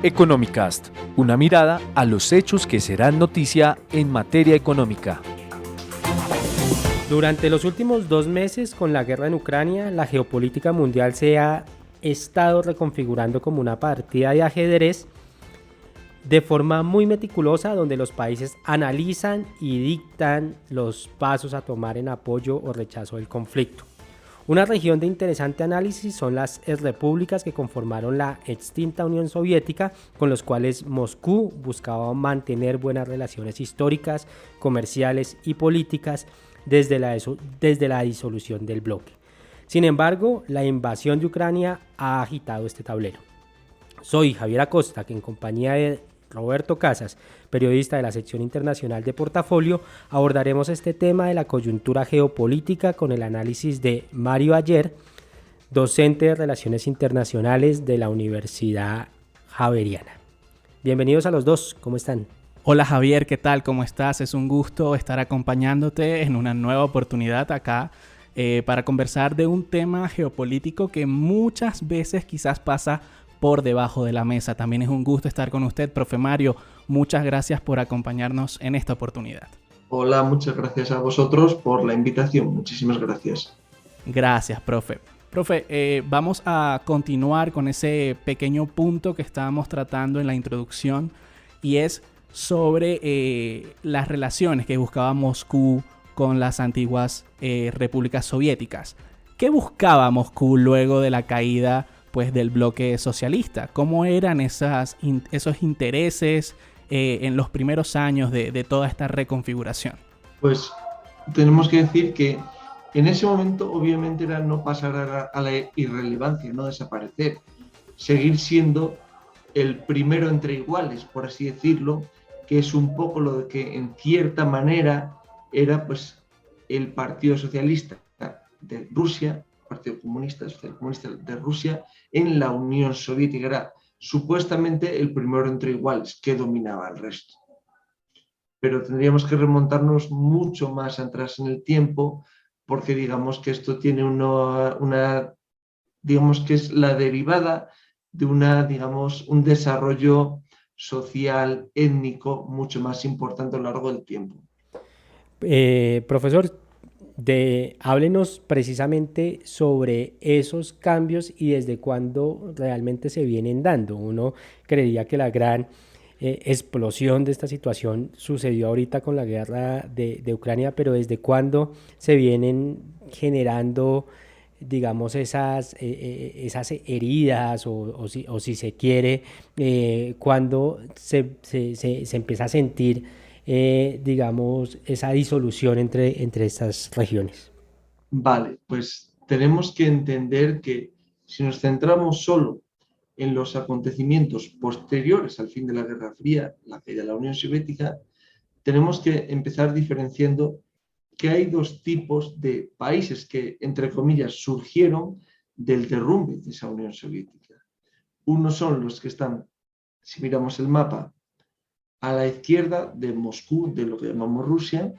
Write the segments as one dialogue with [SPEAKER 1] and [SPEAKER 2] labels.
[SPEAKER 1] Economicast, una mirada a los hechos que serán noticia en materia económica.
[SPEAKER 2] Durante los últimos 2 meses, con la guerra en Ucrania, la geopolítica mundial se ha estado reconfigurando como una partida de ajedrez de forma muy meticulosa, donde los países analizan y dictan los pasos a tomar en apoyo o rechazo del conflicto. Una región de interesante análisis son las repúblicas que conformaron la extinta Unión Soviética, con los cuales Moscú buscaba mantener buenas relaciones históricas, comerciales y políticas desde la disolución del bloque. Sin embargo, la invasión de Ucrania ha agitado este tablero. Soy Javier Acosta, que en compañía de Roberto Casas, periodista de la sección internacional de Portafolio, abordaremos este tema de la coyuntura geopolítica con el análisis de Mario Ayer, docente de Relaciones Internacionales de la Universidad Javeriana. Bienvenidos a los dos, ¿cómo están?
[SPEAKER 3] Hola Javier, ¿qué tal? ¿Cómo estás? Es un gusto estar acompañándote en una nueva oportunidad acá para conversar de un tema geopolítico que muchas veces quizás pasa por debajo de la mesa. También es un gusto estar con usted, profe Mario. Muchas gracias por acompañarnos en esta oportunidad.
[SPEAKER 4] Hola, muchas gracias a vosotros por la invitación. Muchísimas gracias.
[SPEAKER 3] Gracias, profe. Profe, vamos a continuar con ese pequeño punto que estábamos tratando en la introducción y es sobre las relaciones que buscaba Moscú con las antiguas repúblicas soviéticas. ¿Qué buscaba Moscú luego de la caída del bloque socialista? ¿Cómo eran esos intereses en los primeros años de toda esta reconfiguración?
[SPEAKER 4] Pues tenemos que decir que en ese momento obviamente era no pasar a la irrelevancia, no desaparecer, seguir siendo el primero entre iguales, por así decirlo, que es un poco lo que en cierta manera era el Partido Socialista de Rusia, Partido Comunista, Social Comunista de Rusia, en la Unión Soviética. Era supuestamente el primero entre iguales que dominaba el resto. Pero tendríamos que remontarnos mucho más atrás en el tiempo, porque digamos que esto tiene digamos que es la derivada de un desarrollo social, étnico, mucho más importante a lo largo del tiempo.
[SPEAKER 2] Profesor, háblenos precisamente sobre esos cambios y desde cuándo realmente se vienen dando. Uno creería que la gran explosión de esta situación sucedió ahorita con la guerra de Ucrania, pero desde cuándo se vienen generando, digamos, esas heridas o si se quiere, cuando se empieza a sentir digamos, esa disolución entre estas regiones.
[SPEAKER 4] Vale, pues tenemos que entender que si nos centramos solo en los acontecimientos posteriores al fin de la Guerra Fría, la caída de la Unión Soviética, tenemos que empezar diferenciando que hay dos tipos de países que, entre comillas, surgieron del derrumbe de esa Unión Soviética. Unos son los que están, si miramos el mapa, a la izquierda de Moscú, de lo que llamamos Rusia,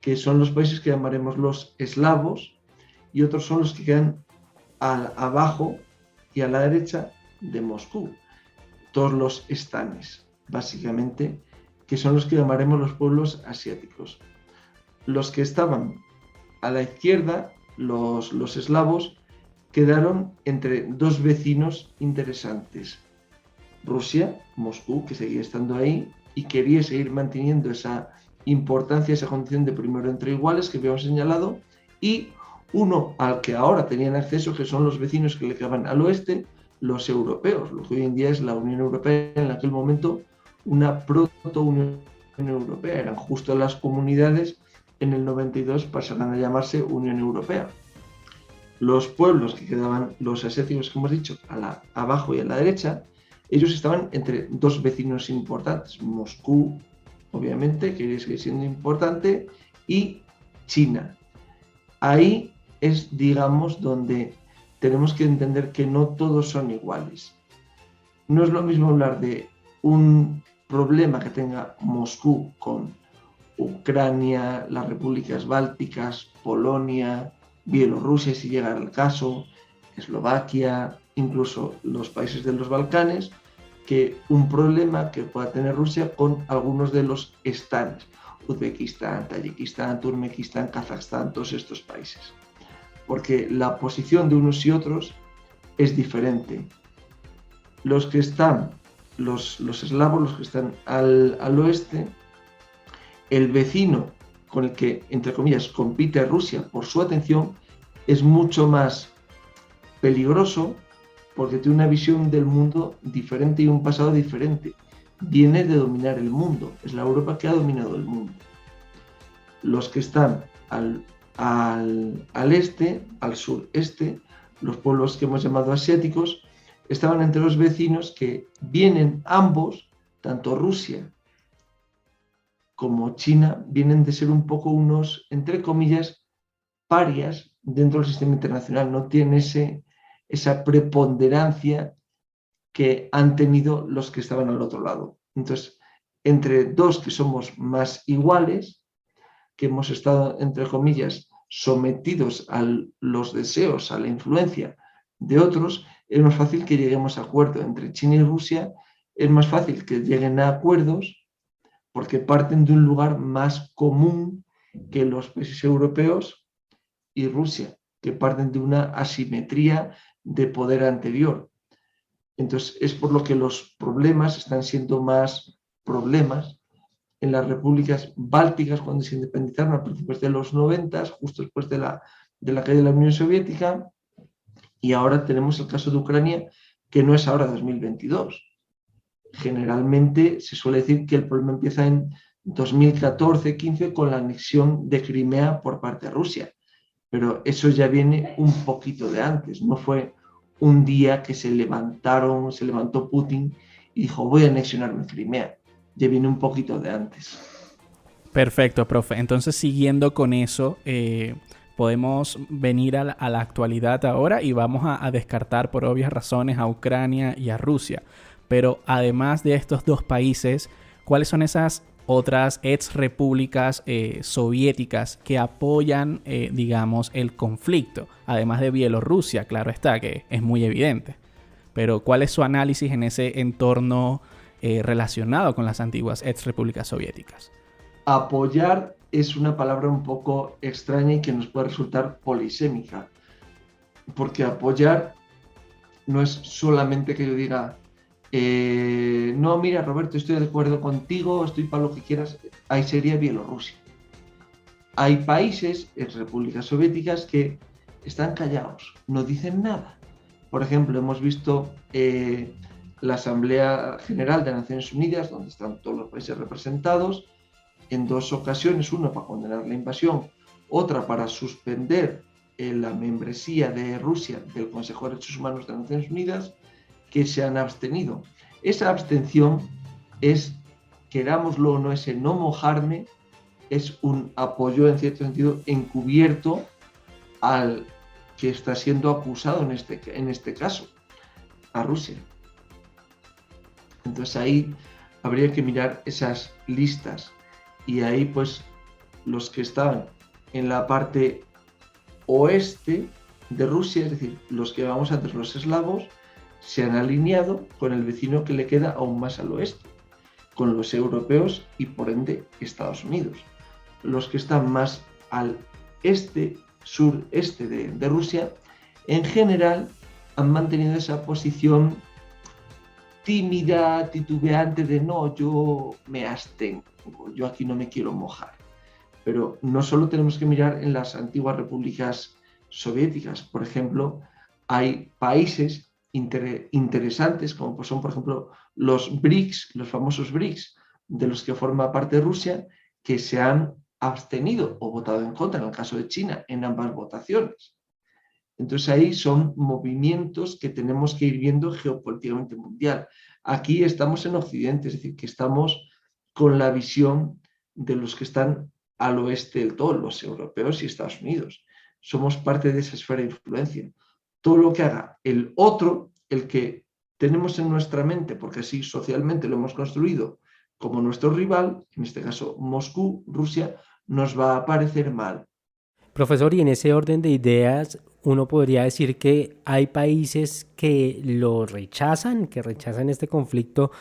[SPEAKER 4] que son los países que llamaremos los eslavos, y otros son los que quedan abajo y a la derecha de Moscú, todos los estanes, básicamente, que son los que llamaremos los pueblos asiáticos. Los que estaban a la izquierda, los eslavos, quedaron entre dos vecinos interesantes. Rusia, Moscú, que seguía estando ahí y quería seguir manteniendo esa importancia, esa condición de primero entre iguales que habíamos señalado, y uno al que ahora tenían acceso, que son los vecinos que le quedaban al oeste, los europeos, lo que hoy en día es la Unión Europea, en aquel momento una proto-Unión Europea, eran justo las comunidades, en el 92 pasarán a llamarse Unión Europea. Los pueblos que quedaban, los asiáticos que hemos dicho, abajo y a la derecha, ellos estaban entre dos vecinos importantes, Moscú, obviamente, que sigue siendo importante, y China. Ahí es, digamos, donde tenemos que entender que no todos son iguales. No es lo mismo hablar de un problema que tenga Moscú con Ucrania, las repúblicas bálticas, Polonia, Bielorrusia, si llega el caso, Eslovaquia, incluso los países de los Balcanes, que un problema que pueda tener Rusia con algunos de los estanes, Uzbekistán, Tayikistán, Turkmenistán, Kazajstán, todos estos países. Porque la posición de unos y otros es diferente. Los que están, los eslavos, los que están al oeste, el vecino con el que, entre comillas, compite Rusia por su atención, es mucho más peligroso porque tiene una visión del mundo diferente y un pasado diferente. Viene de dominar el mundo, es la Europa que ha dominado el mundo. Los que están al este, al sureste, los pueblos que hemos llamado asiáticos, estaban entre los vecinos que vienen ambos, tanto Rusia como China, vienen de ser un poco unos, entre comillas, parias dentro del sistema internacional, no tienen esa preponderancia que han tenido los que estaban al otro lado. Entonces, entre dos que somos más iguales, que hemos estado, entre comillas, sometidos a los deseos, a la influencia de otros, es más fácil que lleguemos a acuerdos. Entre China y Rusia es más fácil que lleguen a acuerdos porque parten de un lugar más común que los países europeos y Rusia, que parten de una asimetría de poder anterior. Entonces, es por lo que los problemas están siendo más problemas en las repúblicas bálticas cuando se independizaron a principios de los 90, justo después de la caída de la Unión Soviética, y ahora tenemos el caso de Ucrania, que no es ahora 2022. Generalmente se suele decir que el problema empieza en 2014-15 con la anexión de Crimea por parte de Rusia, pero eso ya viene un poquito de antes, no fue un día que se levantó Putin y dijo voy a anexionarme Crimea, ya viene un poquito de antes.
[SPEAKER 3] Perfecto, profe. Entonces, siguiendo con eso, podemos venir a la actualidad ahora y vamos a descartar por obvias razones a Ucrania y a Rusia. Pero además de estos dos países, ¿cuáles son esas otras ex repúblicas soviéticas que apoyan, digamos, el conflicto? Además de Bielorrusia, claro está, que es muy evidente. Pero ¿cuál es su análisis en ese entorno relacionado con las antiguas ex repúblicas soviéticas?
[SPEAKER 4] Apoyar es una palabra un poco extraña y que nos puede resultar polisémica, porque apoyar no es solamente que yo diga no, mira Roberto, estoy de acuerdo contigo, estoy para lo que quieras. Ahí sería Bielorrusia. Hay países, ex repúblicas soviéticas, que están callados, no dicen nada. Por ejemplo, hemos visto la Asamblea General de Naciones Unidas, donde están todos los países representados, en dos ocasiones, una para condenar la invasión, otra para suspender la membresía de Rusia del Consejo de Derechos Humanos de Naciones Unidas, que se han abstenido. Esa abstención es, querámoslo o no, ese no mojarme, es un apoyo en cierto sentido encubierto al que está siendo acusado en este caso, a Rusia. Entonces ahí habría que mirar esas listas y ahí pues los que estaban en la parte oeste de Rusia, es decir, los que vamos antes, los eslavos, se han alineado con el vecino que le queda aún más al oeste, con los europeos y por ende Estados Unidos. Los que están más al este, sureste de Rusia, en general han mantenido esa posición tímida, titubeante de no, yo me abstengo, yo aquí no me quiero mojar. Pero no solo tenemos que mirar en las antiguas repúblicas soviéticas, por ejemplo, hay países interesantes como son, por ejemplo, los BRICS, los famosos BRICS, de los que forma parte Rusia, que se han abstenido o votado en contra, en el caso de China, en ambas votaciones. Entonces ahí son movimientos que tenemos que ir viendo geopolíticamente mundial. Aquí estamos en Occidente, es decir, que estamos con la visión de los que están al oeste del todo, los europeos y Estados Unidos. Somos parte de esa esfera de influencia. Todo lo que haga el otro, el que tenemos en nuestra mente, porque así socialmente lo hemos construido como nuestro rival, en este caso Moscú, Rusia, nos va a parecer mal.
[SPEAKER 2] Profesor, y en ese orden de ideas, uno podría decir que hay países que lo rechazan, que rechazan este conflicto,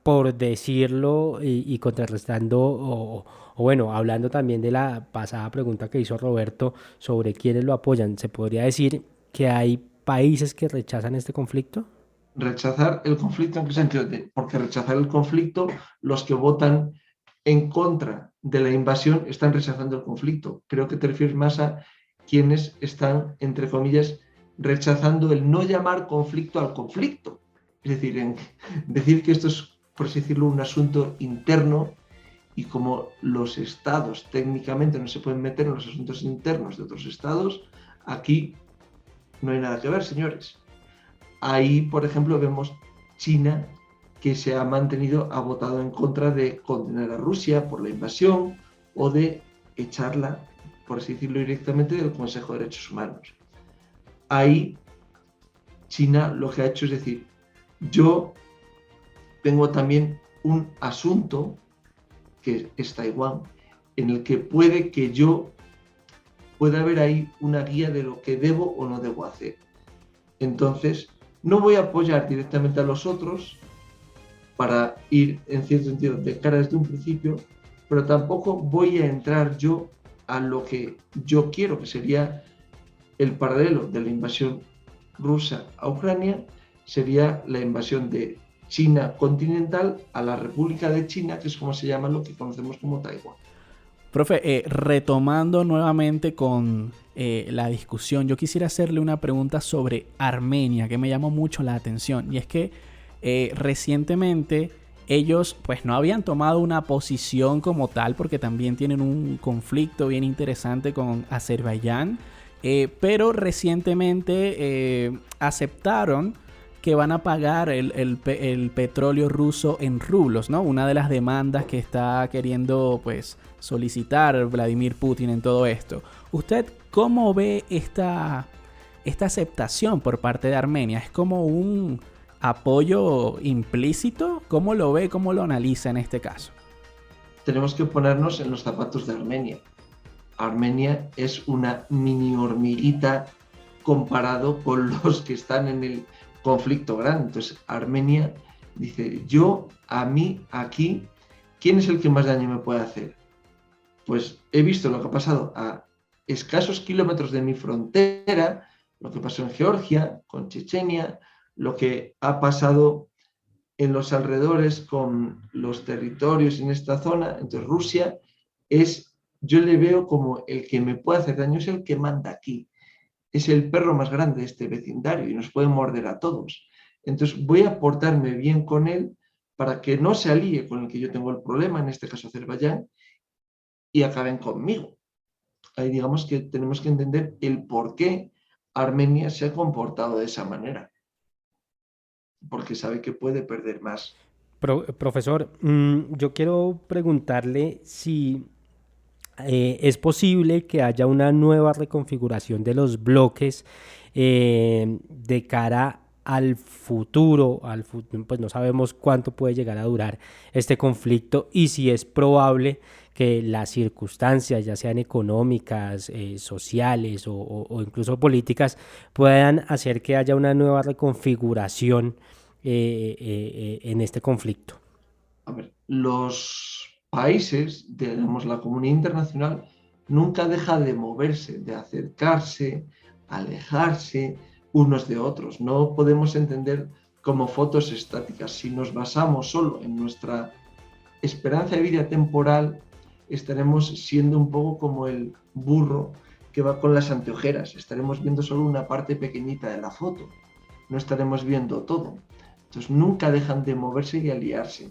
[SPEAKER 2] por decirlo, y contrarrestando, o bueno, hablando también de la pasada pregunta que hizo Roberto sobre quiénes lo apoyan, ¿se podría decir que hay países que rechazan este conflicto?
[SPEAKER 4] ¿Rechazar el conflicto en qué sentido? Porque rechazar el conflicto, los que votan en contra de la invasión están rechazando el conflicto. Creo que te refieres más a quienes están, entre comillas, rechazando el no llamar conflicto al conflicto. Es decir, en decir que esto es, por así decirlo, un asunto interno, y como los estados técnicamente no se pueden meter en los asuntos internos de otros estados, aquí no hay nada que ver, señores. Ahí, por ejemplo, vemos China, que se ha mantenido, ha votado en contra de condenar a Rusia por la invasión o de echarla, por así decirlo directamente, del Consejo de Derechos Humanos. Ahí China lo que ha hecho es decir, yo tengo también un asunto, que es Taiwán, en el que puede que yo pueda haber ahí una guía de lo que debo o no debo hacer. Entonces, no voy a apoyar directamente a los otros para ir, en cierto sentido, de cara desde un principio, pero tampoco voy a entrar yo a lo que yo quiero, que sería el paralelo de la invasión rusa a Ucrania, sería la invasión de China continental a la República de China, que es como se llama lo que conocemos como Taiwán.
[SPEAKER 3] Profe, retomando nuevamente con la discusión, yo quisiera hacerle una pregunta sobre Armenia, que me llamó mucho la atención, y es que recientemente ellos pues no habían tomado una posición como tal, porque también tienen un conflicto bien interesante con Azerbaiyán, pero recientemente aceptaron que van a pagar el petróleo ruso en rublos, ¿no? Una de las demandas que está queriendo pues solicitar Vladimir Putin en todo esto. ¿Usted cómo ve esta aceptación por parte de Armenia? ¿Es como un apoyo implícito? ¿Cómo lo ve? ¿Cómo lo analiza en este caso?
[SPEAKER 4] Tenemos que ponernos en los zapatos de Armenia. Armenia es una mini hormiguita comparado con los que están en el conflicto grande. Entonces, Armenia dice, a mí, aquí, ¿quién es el que más daño me puede hacer? Pues he visto lo que ha pasado a escasos kilómetros de mi frontera, lo que pasó en Georgia, con Chechenia, lo que ha pasado en los alrededores con los territorios en esta zona. Entonces, Rusia yo le veo como el que me puede hacer daño, es el que manda aquí. Es el perro más grande de este vecindario y nos puede morder a todos. Entonces voy a portarme bien con él para que no se alíe con el que yo tengo el problema, en este caso Azerbaiyán, y acaben conmigo. Ahí digamos que tenemos que entender el por qué Armenia se ha comportado de esa manera. Porque sabe que puede perder más.
[SPEAKER 2] Profesor, yo quiero preguntarle si es posible que haya una nueva reconfiguración de los bloques de cara al futuro, pues no sabemos cuánto puede llegar a durar este conflicto y si es probable que las circunstancias, ya sean económicas, sociales o incluso políticas, puedan hacer que haya una nueva reconfiguración en este conflicto.
[SPEAKER 4] A ver, los países, digamos, la comunidad internacional nunca deja de moverse, de acercarse, alejarse unos de otros. No podemos entender como fotos estáticas. Si nos basamos solo en nuestra esperanza de vida temporal, estaremos siendo un poco como el burro que va con las anteojeras. Estaremos viendo solo una parte pequeñita de la foto. No estaremos viendo todo. Entonces nunca dejan de moverse y aliarse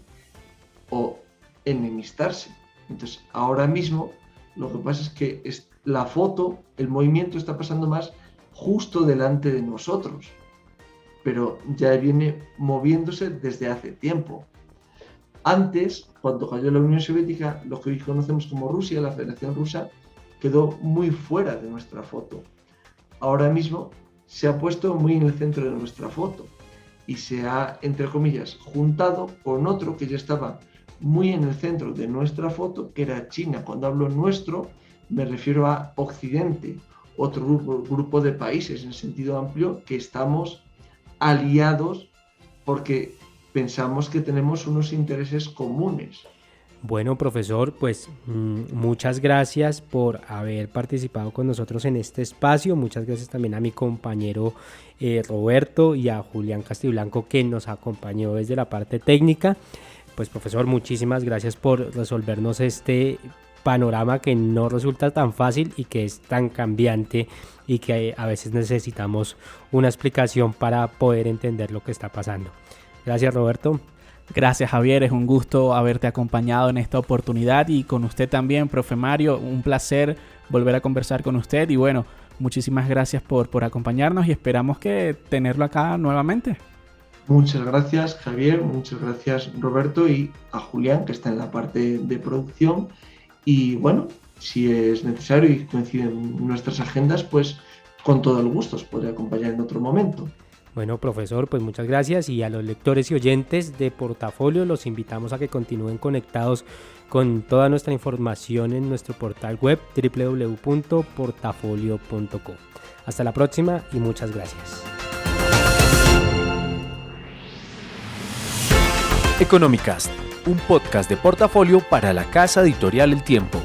[SPEAKER 4] o enemistarse. Entonces ahora mismo lo que pasa es que la foto, el movimiento está pasando más justo delante de nosotros, pero ya viene moviéndose desde hace tiempo. Antes, cuando cayó la Unión Soviética, lo que hoy conocemos como Rusia, la Federación Rusa, quedó muy fuera de nuestra foto. Ahora mismo se ha puesto muy en el centro de nuestra foto y se ha, entre comillas, juntado con otro que ya estaba muy en el centro de nuestra foto, que era China. Cuando hablo nuestro, me refiero a Occidente, otro grupo de países en sentido amplio que estamos aliados porque pensamos que tenemos unos intereses comunes.
[SPEAKER 2] Bueno, profesor, pues muchas gracias por haber participado con nosotros en este espacio. Muchas gracias también a mi compañero Roberto y a Julián Castiblanco, que nos acompañó desde la parte técnica. Pues, profesor, muchísimas gracias por resolvernos este panorama que no resulta tan fácil y que es tan cambiante y que a veces necesitamos una explicación para poder entender lo que está pasando. Gracias, Roberto.
[SPEAKER 3] Gracias, Javier, es un gusto haberte acompañado en esta oportunidad y con usted también, profe Mario, un placer volver a conversar con usted y bueno, muchísimas gracias por acompañarnos y esperamos que tenerlo acá nuevamente.
[SPEAKER 4] Muchas gracias, Javier, muchas gracias, Roberto, y a Julián, que está en la parte de producción. Y bueno, si es necesario y coinciden nuestras agendas, pues con todo el gusto os podré acompañar en otro momento.
[SPEAKER 2] Bueno, profesor, pues muchas gracias, y a los lectores y oyentes de Portafolio los invitamos a que continúen conectados con toda nuestra información en nuestro portal web www.portafolio.co. Hasta la próxima y muchas gracias.
[SPEAKER 1] Economicast, un podcast de Portafolio para la casa editorial El Tiempo.